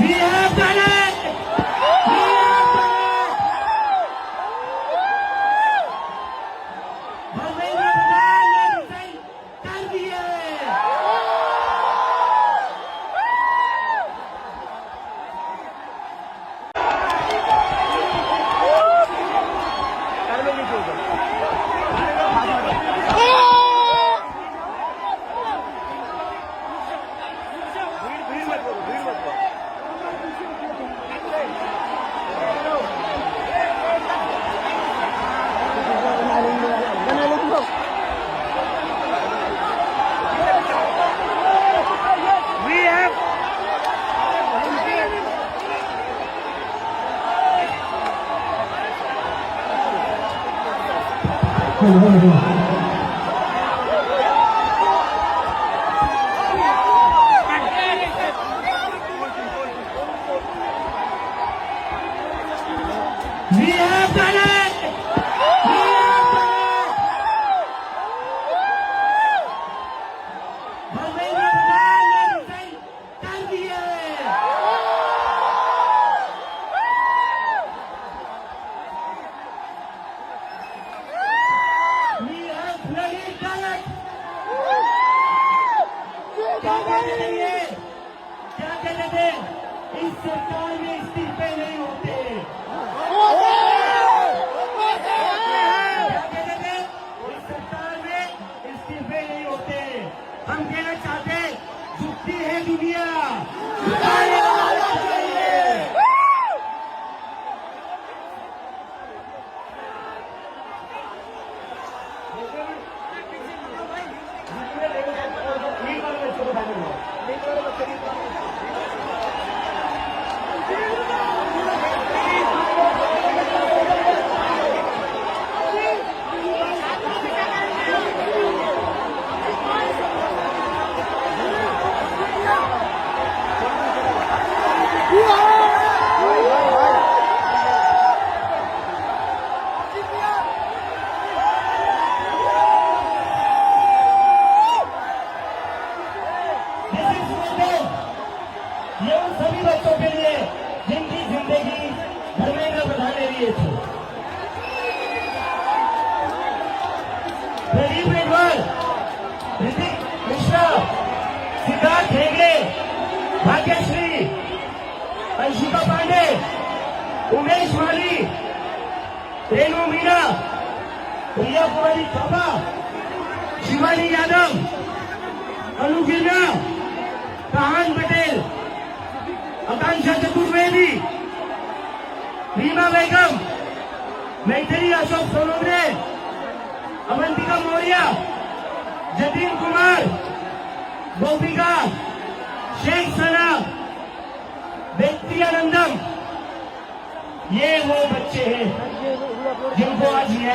We have done it! We have done it! Dharmendra Pradhan ने resign कर दिए। We have done it! We have done it! Dharmendra Pradhan ने resign कर दिए। We have bloody done it! क्या कहते थे ये? क्या कहते थे? इस सरकार में इस्तीफे नहीं होते। हम कहना चाहते झुकती है दुनिया, झुकाने वाला चाहिए। ये उन सभी बच्चों के लिए जिनकी जिंदगी धर्मेंद्र प्रधान ने लिए थी। प्रदीप रेडवाल, ऋतिक मिश्रा, सिद्धार्थ हेगड़े, भाग्यश्री, अंशिका पांडे, उमेश माली, रेणु मीणा, प्रिया कुमारी चौबा, शिवानी यादव, अनु गिरना, कहान पटेल, आकांक्षा चतुर्वेदी, रीमा बेगम, मैथिली अशोक सोनोग्रे, अवंतिका मौर्य, जतीन कुमार, गोपिका, शेख सना, व्यक्तियानंदम, ये वो बच्चे हैं जिनको आज